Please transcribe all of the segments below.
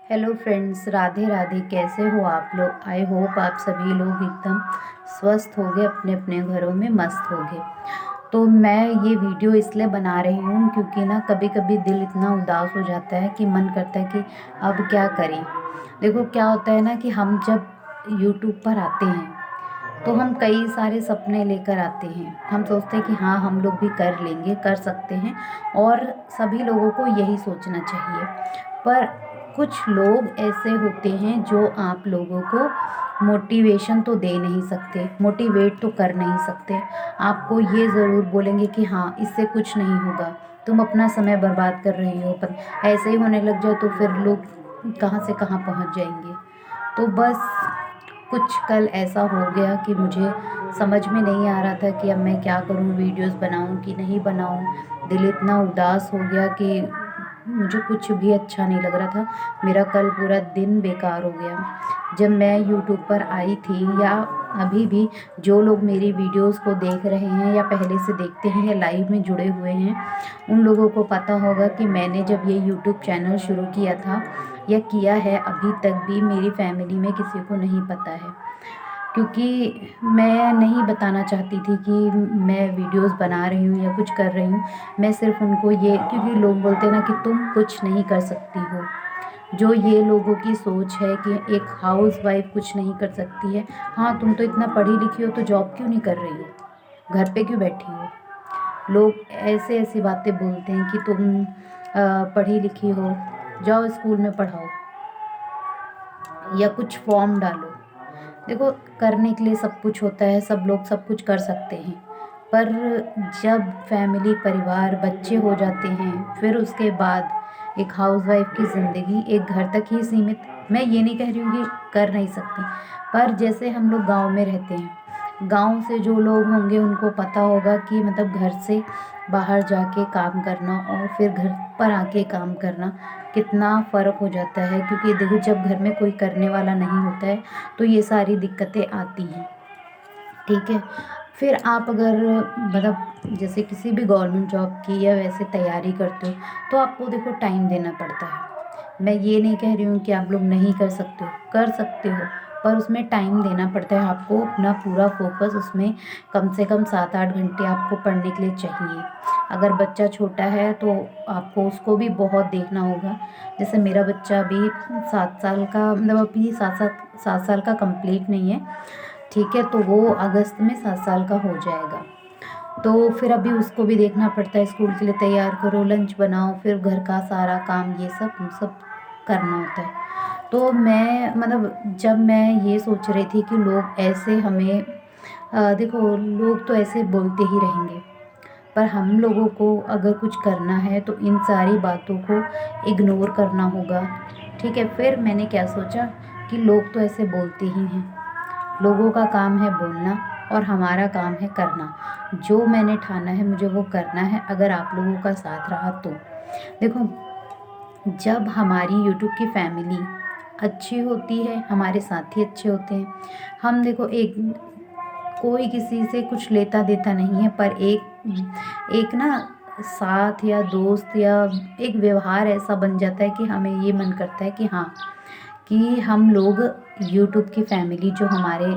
Hello friends, Radhe Radhe. कैसे हो आप लोग? आई होप आप सभी लोग एकदम स्वस्थ होंगे, अपने अपने घरों में मस्त होंगे। तो मैं ये वीडियो इसलिए बना रही हूँ क्योंकि ना कभी कभी दिल इतना उदास हो जाता है कि मन करता है कि अब क्या करें। देखो क्या होता है ना कि हम जब यूट्यूब पर आते हैं तो हम कई सारे सपने लेकर आते हैं। हम सोचते हैं कि हाँ, हम लोग भी कर लेंगे, कर सकते हैं, और सभी लोगों को यही सोचना चाहिए। पर कुछ लोग ऐसे होते हैं जो आप लोगों को मोटिवेशन तो दे नहीं सकते, मोटिवेट तो कर नहीं सकते। आपको ये ज़रूर बोलेंगे कि हाँ, इससे कुछ नहीं होगा, तुम अपना समय बर्बाद कर रही हो। पर ऐसे ही होने लग जाओ तो फिर लोग कहाँ से कहाँ पहुँच जाएंगे। तो बस कुछ कल ऐसा हो गया कि मुझे समझ में नहीं आ रहा था कि अब मैं क्या करूं, वीडियोस बनाऊं कि नहीं बनाऊं। दिल इतना उदास हो गया कि मुझे कुछ भी अच्छा नहीं लग रहा था। मेरा कल पूरा दिन बेकार हो गया। जब मैं यूट्यूब पर आई थी, या अभी भी जो लोग मेरी वीडियोस को देख रहे हैं या पहले से देखते हैं या लाइव में जुड़े हुए हैं, उन लोगों को पता होगा कि मैंने जब ये यूट्यूब चैनल शुरू किया था या किया है, अभी तक भी मेरी फैमिली में किसी को नहीं पता है। क्योंकि मैं नहीं बताना चाहती थी कि मैं वीडियोस बना रही हूँ या कुछ कर रही हूँ। मैं सिर्फ उनको ये, क्योंकि लोग बोलते हैं ना कि तुम कुछ नहीं कर सकती हो। जो ये लोगों की सोच है कि एक हाउस वाइफ कुछ नहीं कर सकती है। हाँ, तुम तो इतना पढ़ी लिखी हो तो जॉब क्यों नहीं कर रही हो, घर पे क्यों बैठी हो। लोग ऐसे ऐसी बातें बोलते हैं कि तुम पढ़ी लिखी हो, जाओ स्कूल में पढ़ाओ या कुछ फॉर्म डालो। देखो, करने के लिए सब कुछ होता है, सब लोग सब कुछ कर सकते हैं। पर जब फैमिली, परिवार, बच्चे हो जाते हैं, फिर उसके बाद एक हाउसवाइफ की ज़िंदगी एक घर तक ही सीमित। मैं ये नहीं कह रही हूँ कि कर नहीं सकती, पर जैसे हम लोग गांव में रहते हैं, गांव से जो लोग होंगे उनको पता होगा कि मतलब घर से बाहर जाके काम करना और फिर घर पर आके काम करना कितना फ़र्क हो जाता है। क्योंकि देखो, जब घर में कोई करने वाला नहीं होता है तो ये सारी दिक्कतें आती हैं। ठीक है। फिर आप अगर मतलब जैसे किसी भी गवर्नमेंट जॉब की या वैसे तैयारी करते हो तो आपको देखो टाइम देना पड़ता है। मैं ये नहीं कह रही हूँ कि आप लोग नहीं कर सकते हो, कर सकते हो, पर उसमें टाइम देना पड़ता है आपको। अपना पूरा फोकस उसमें कम से कम 7-8 घंटे आपको पढ़ने के लिए चाहिए। अगर बच्चा छोटा है तो आपको उसको भी बहुत देखना होगा। जैसे मेरा बच्चा अभी 7 साल का, मतलब अभी 7 साल का कंप्लीट नहीं है। ठीक है, तो वो अगस्त में 7 साल का हो जाएगा। तो फिर अभी उसको भी देखना पड़ता है, स्कूल के लिए तैयार करो, लंच बनाओ, फिर घर का सारा काम, ये सब करना होता है। तो मैं मतलब जब मैं ये सोच रही थी कि लोग ऐसे हमें देखो, लोग तो ऐसे बोलते ही रहेंगे, पर हम लोगों को अगर कुछ करना है तो इन सारी बातों को इग्नोर करना होगा। ठीक है। फिर मैंने क्या सोचा कि लोग तो ऐसे बोलते ही हैं, लोगों का काम है बोलना और हमारा काम है करना। जो मैंने ठाना है मुझे वो करना है, अगर आप लोगों का साथ रहा तो। देखो, जब हमारी यूट्यूब की फैमिली अच्छी होती है, हमारे साथी अच्छे होते हैं, हम देखो एक, कोई किसी से कुछ लेता देता नहीं है, पर एक एक ना साथ या दोस्त या एक व्यवहार ऐसा बन जाता है कि हमें ये मन करता है कि हाँ, कि हम लोग यूट्यूब की फैमिली, जो हमारे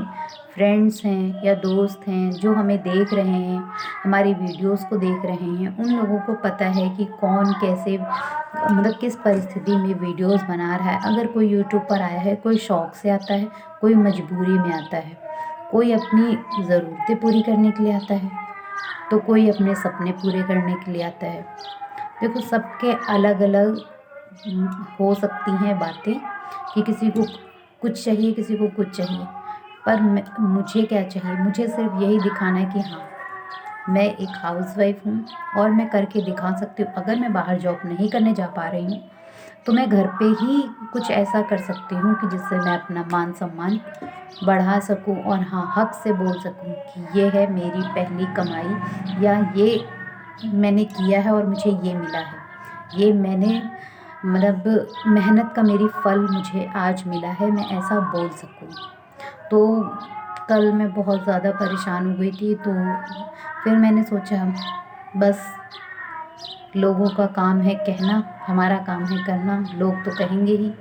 फ्रेंड्स हैं या दोस्त हैं, जो हमें देख रहे हैं, हमारी वीडियोस को देख रहे हैं, उन लोगों को पता है कि कौन कैसे, मतलब किस परिस्थिति में वीडियोस बना रहा है। अगर कोई यूट्यूब पर आया है, कोई शौक़ से आता है, कोई मजबूरी में आता है, कोई अपनी ज़रूरतें पूरी करने के लिए आता है, तो कोई अपने सपने पूरे करने के लिए आता है। देखो, सबके अलग अलग हो सकती हैं बातें, कि किसी को कुछ चाहिए, किसी को कुछ चाहिए, पर मुझे क्या चाहिए? मुझे सिर्फ यही दिखाना है कि हाँ, मैं एक हाउसवाइफ हूँ और मैं करके दिखा सकती हूँ। अगर मैं बाहर जॉब नहीं करने जा पा रही हूँ तो मैं घर पे ही कुछ ऐसा कर सकती हूँ कि जिससे मैं अपना मान सम्मान बढ़ा सकूँ और हाँ, हक से बोल सकूँ कि ये है मेरी पहली कमाई, या ये मैंने किया है और मुझे ये मिला है, ये मैंने मतलब मेहनत का मेरी फल मुझे आज मिला है, मैं ऐसा बोल सकूँ। तो कल मैं बहुत ज़्यादा परेशान हो गई थी, तो फिर मैंने सोचा बस, लोगों का काम है कहना, हमारा काम है करना। लोग तो कहेंगे ही,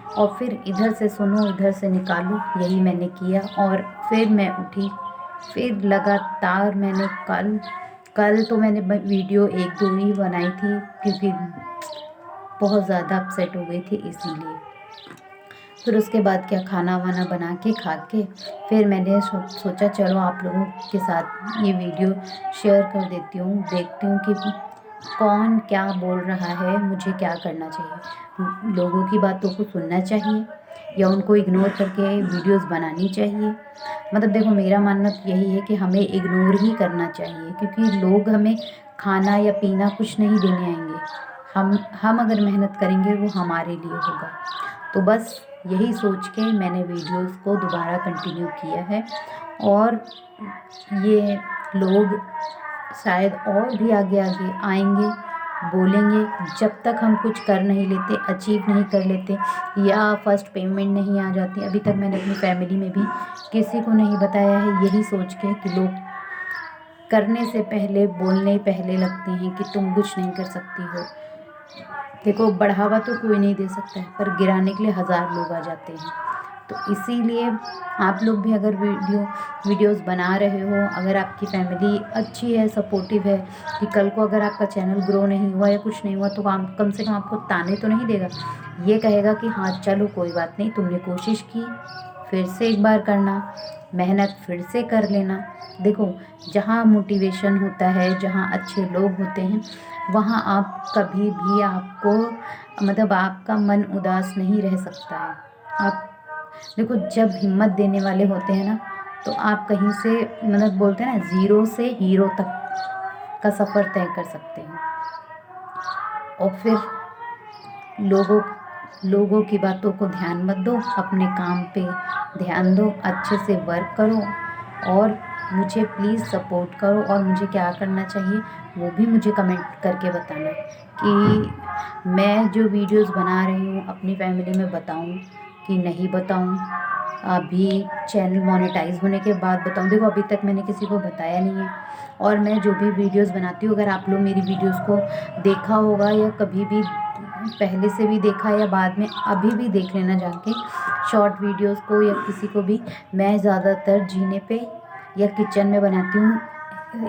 और फिर इधर से सुनो इधर से निकालो, यही मैंने किया। और फिर मैं उठी, फिर लगातार मैंने कल तो मैंने वीडियो 1-2 ही बनाई थी क्योंकि बहुत ज़्यादा अपसेट हो गई थी इसीलिए। फिर उसके बाद क्या, खाना वाना बना के खा के फिर मैंने सोचा चलो आप लोगों के साथ ये वीडियो शेयर कर देती हूँ, देखती हूँ कि कौन क्या बोल रहा है, मुझे क्या करना चाहिए। लोगों की बातों को सुनना चाहिए या उनको इग्नोर करके वीडियोस बनानी चाहिए। मतलब देखो, मेरा मानना तो यही है कि हमें इग्नोर ही करना चाहिए, क्योंकि लोग हमें खाना या पीना कुछ नहीं देने आएंगे। हम अगर मेहनत करेंगे वो हमारे लिए होगा। तो बस यही सोच के मैंने वीडियोस को दोबारा कंटिन्यू किया है। और ये लोग शायद और भी आगे आगे आएंगे, बोलेंगे, जब तक हम कुछ कर नहीं लेते, अचीव नहीं कर लेते या फर्स्ट पेमेंट नहीं आ जाती। अभी तक मैंने अपनी फैमिली में भी किसी को नहीं बताया है, यही सोच के कि लोग करने से पहले, बोलने पहले लगते हैं कि तुम कुछ नहीं कर सकती हो। देखो, बढ़ावा तो कोई नहीं दे सकता है, पर गिराने के लिए 1000 लोग आ जाते हैं। तो इसीलिए आप लोग भी अगर वीडियोस बना रहे हो, अगर आपकी फैमिली अच्छी है, सपोर्टिव है, कि कल को अगर आपका चैनल ग्रो नहीं हुआ या कुछ नहीं हुआ तो कम से कम आपको ताने तो नहीं देगा। ये कहेगा कि हाँ चलो कोई बात नहीं, तुमने कोशिश की, फिर से एक बार करना, मेहनत फिर से कर लेना। देखो, जहाँ मोटिवेशन होता है, जहाँ अच्छे लोग होते हैं, वहाँ आप कभी भी आपको मतलब आपका मन उदास नहीं रह सकता है। आप देखो, जब हिम्मत देने वाले होते हैं ना, तो आप कहीं से मतलब बोलते हैं ना, ज़ीरो से हीरो तक का सफ़र तय कर सकते हैं। और फिर लोगों की बातों को ध्यान मत दो, अपने काम पे ध्यान दो, अच्छे से वर्क करो और मुझे प्लीज़ सपोर्ट करो। और मुझे क्या करना चाहिए वो भी मुझे कमेंट करके बताना कि मैं जो वीडियोस बना रही हूँ अपनी फैमिली में बताऊँ कि नहीं बताऊँ, अभी चैनल मोनेटाइज होने के बाद बताऊँ। देखो, अभी तक मैंने किसी को बताया नहीं है। और मैं जो भी वीडियोस बनाती हूँ, अगर आप लोग मेरी वीडियोस को देखा होगा या कभी भी पहले से भी देखा या बाद में अभी भी देख लेना जाके शॉर्ट वीडियोस को या किसी को भी, मैं ज़्यादातर जीने पे या किचन में बनाती हूँ,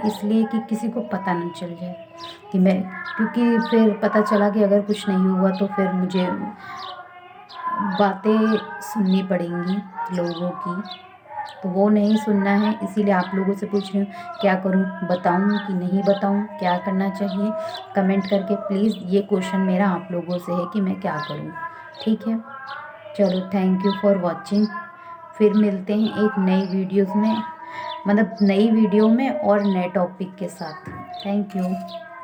इसलिए कि किसी को पता न चल जाए कि मैं, क्योंकि फिर पता चला कि अगर कुछ नहीं हुआ तो फिर मुझे बातें सुननी पड़ेंगी लोगों की, तो वो नहीं सुनना है। इसीलिए आप लोगों से पूछ रही हूँ, क्या करूँ, बताऊँ कि नहीं बताऊँ, क्या करना चाहिए, कमेंट करके प्लीज़। ये क्वेश्चन मेरा आप लोगों से है कि मैं क्या करूँ। ठीक है, चलो, थैंक यू फॉर वॉचिंग। फिर मिलते हैं एक नई वीडियोज़ में, मतलब नई वीडियो में और नए टॉपिक के साथ। Thank you.